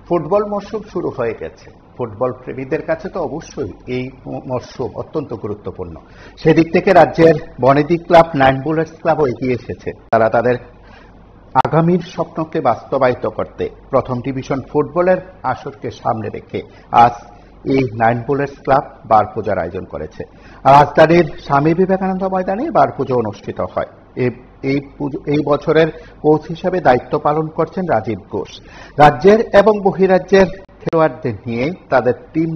Football মরশুম শুরু হয়ে গেছে। ফুটবল প্রেমীদের কাছে তো অবশ্যই এই মরশুম অত্যন্ত গুরুত্বপূর্ণ। সেদিক থেকে রাজ্যের বনেদি ক্লাব, নাইন বুলেটস ক্লাবও এগিয়ে এসেছে। তারা তাদের আগামীর স্বপ্নকে বাস্তবায়িত করতে প্রথম ডিভিশন ফুটবলের আসরকে সামনে রেখে আজ এই নাইন বুলেটস ক্লাব বার পূজার আয়োজন করেছে। রাজধানীর স্বামী বিবেকানন্দ ময়দানে বার পুজো অনুষ্ঠিত হয়। এই বছরের কোচ হিসেবে দায়িত্ব পালন করছেন রাজীব ঘোষ। রাজ্যের এবং বহিরাজ্যের খেলোয়াড়দের নিয়ে তাদের টিম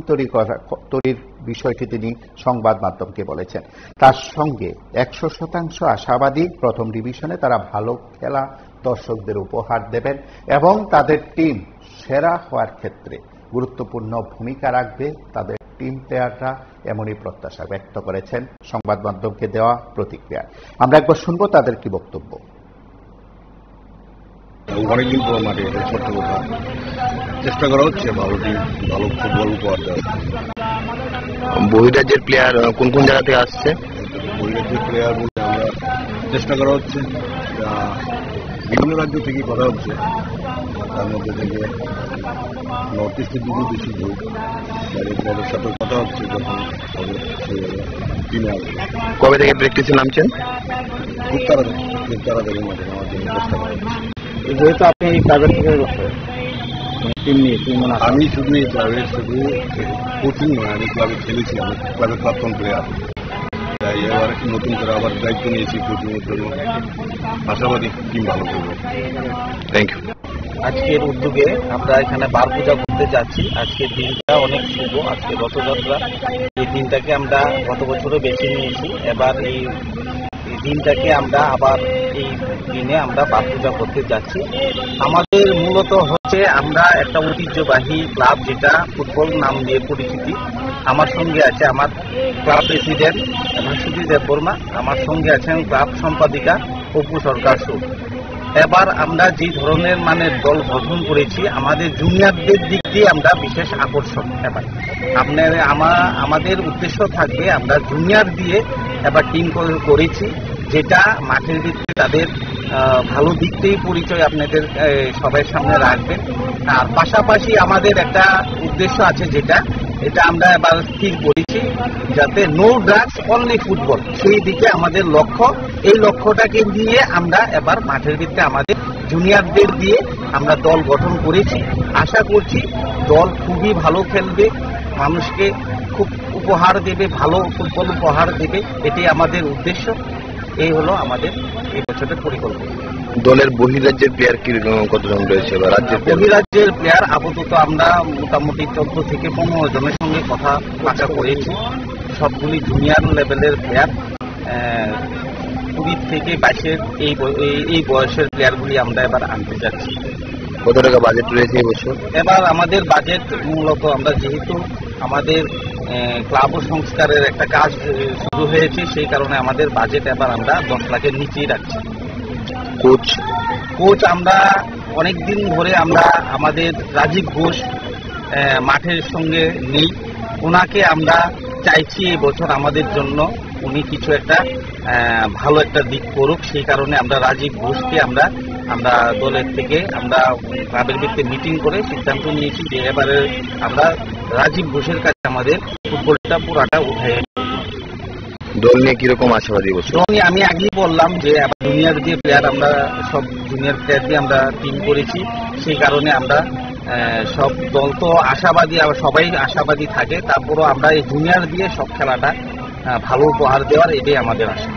তৈরির বিষয়টি তিনি সংবাদ মাধ্যমকে বলেছেন। তার সঙ্গে 100% আশাবাদী প্রথম ডিভিশনে তারা ভালো খেলা দর্শকদের উপহার দেবেন এবং তাদের টিম সেরা হওয়ার ক্ষেত্রে গুরুত্বপূর্ণ ভূমিকা রাখবে তাদের টিম প্লেয়াররা, এমনই প্রত্যাশা ব্যক্ত করেছেন সংবাদ মাধ্যমকে দেওয়া প্রতিক্রিয়া। আমরা একবার শুনবো তাদের কি বক্তব্য। অনেকদিন পর মাঠে ছোট্ট কথা চেষ্টা করা হচ্ছে ভালো টিম, ভালো ফুটবল উপহার দেওয়া। বহিরাজ্যের প্লেয়ার কোন কোন জায়গা থেকে আসছে? বহিরাজ্যের প্লেয়ার বলতে আমরা চেষ্টা করা হচ্ছে, বিভিন্ন রাজ্য থেকেই কথা হচ্ছে। তার মধ্যে থেকে নর্থ ইস্টের দিকেও বেশি ঝোঁক, বাইরের সাথে কথা হচ্ছে। যখন হবে টিমে আসবে। কবে থেকে প্র্যাকটিসে নামছেন? খুব তাড়াতাড়ি মাঠে নামার জন্য চেষ্টা করা হচ্ছে। যেহেতু আপনি এই প্রাইভেট থেকে টিম নিয়ে আমি শুধু এই প্রাইভেট শুধু কোচিং নয়, আমি ক্লাবে খেলেছি, আমি ক্লাবের প্রাক্তন প্লেয়ার। তাই এবার নতুন করে আবার দায়িত্ব নিয়েছি কোচিং এর জন্য। আশাবাদী টিম ভালো করবে। Thank you. আজকের উদ্যোগে আমরা এখানে বার পূজা করতে যাচ্ছি। আজকের দিনটা অনেক শুভ। আজকে রথযাত্রা, এই দিনটাকে আমরা গত বছরও বেছে নিয়েছি। এবার এই দিনটাকে আমরা আবার এই দিনে আমরা বার পূজা করতে যাচ্ছি। আমাদের মূলত হচ্ছে আমরা একটা ঐতিহ্যবাহী ক্লাব, যেটা ফুটবল নাম দিয়ে পরিচিতি। আমার সঙ্গে আছে আমার ক্লাব প্রেসিডেন্ট ভাস্বতী দেববর্মা, আমার সঙ্গে আছেন ক্লাব সম্পাদিকা অপু সরকার সুর। এবার আমরা যে ধরনের দল গঠন করেছি, আমাদের জুনিয়রদের দিক দিয়ে আমরা বিশেষ আকর্ষণ। এবার আমাদের উদ্দেশ্য থাকবে আমরা জুনিয়র দিয়ে এবার টিম করেছি, যেটা মাঠের ভিতরে তাদের ভালো দিকটাই পরিচয় আপনাদের সবার সামনে রাখবেন। আর পাশাপাশি আমাদের একটা উদ্দেশ্য আছে, এটা আমরা এবার স্থির করেছি, যাতে নো ড্রাগস অনলি ফুটবল, সেই দিকে আমাদের লক্ষ্য। এই লক্ষ্যটাকে নিয়ে আমরা এবার মাঠের ভিতরে আমাদের জুনিয়রদের দিয়ে আমরা দল গঠন করেছি। আশা করছি দল খুবই ভালো খেলবে, মানুষকে খুব উপহার দেবে, ভালো ফুটবল উপহার দেবে। এটাই আমাদের উদ্দেশ্য। এই হলো আমাদের এই বছরের পরিকল্পনা। দলের বহিরাজ্যের প্লেয়ার কতজন রয়েছে? বহিরাজ্যের প্লেয়ার আপাতত আমরা মোটামুটি 14 থেকে 15 জনের সঙ্গে কথা করেছি। সবগুলি জুনিয়র লেভেলের প্লেয়ার। 20 থেকে 22-এর এই বয়সের প্লেয়ারগুলি আমরা এবার আনতে যাচ্ছি। কত টাকা বাজেট রয়েছে এই বছর? এবার আমাদের বাজেট মূলত আমরা যেহেতু আমাদের ক্লাব সংস্কারের একটা কাজ শুরু হয়েছে, সেই কারণে আমাদের বাজেট এবার আমরা 10 লাখের নিচেই রাখছি। কোচ আমরা অনেকদিন ধরে আমরা আমাদের রাজীব ঘোষ মাঠের সঙ্গে নেই। ওনাকে আমরা চাইছি এই বছর আমাদের জন্য উনি কিছু একটা ভালো একটা দিক করুক। সেই কারণে আমরা রাজীব ঘোষকে আমরা দলের থেকে আমরা ক্লাবের ভিত্তিতে মিটিং করে সিদ্ধান্ত নিয়েছি যে এবারে আমরা রাজীব ঘোষের কাছে আমাদের ফুটবলটা পুরাটা উঠে। দল নিয়ে কিরকম আশাবাদী? আমি আগেই বললাম যে জুনিয়র দিয়ে প্লেয়ার, আমরা সব জুনিয়র প্লেয়ার দিয়ে আমরা টিম করেছি। সেই কারণে আমরা সব দল তো আশাবাদী, সবাই আশাবাদী থাকে। তারপরও আমরা এই জুনিয়র দিয়ে সব খেলাটা ভালো উপহার দেওয়ার, এটাই আমাদের আশা।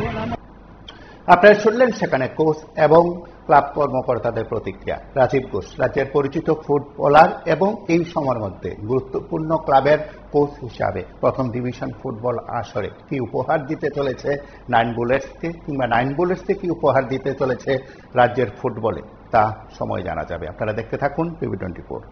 আপনারা শুনলেন সেখানে কোচ এবং ক্লাব কর্মকর্তাদের প্রতিক্রিয়া। রাজীব ঘোষ রাজ্যের পরিচিত ফুটবলার এবং এই সময়ের মধ্যে গুরুত্বপূর্ণ ক্লাবের কোচ হিসাবে প্রথম ডিভিশন ফুটবল আসরে কি উপহার দিতে চলেছে নাইন বুলেটসকে, কিংবা নাইন বুলেটসকে কি উপহার দিতে চলেছে রাজ্যের ফুটবলে, তা সময় জানা যাবে। আপনারা দেখতে থাকুন PB24।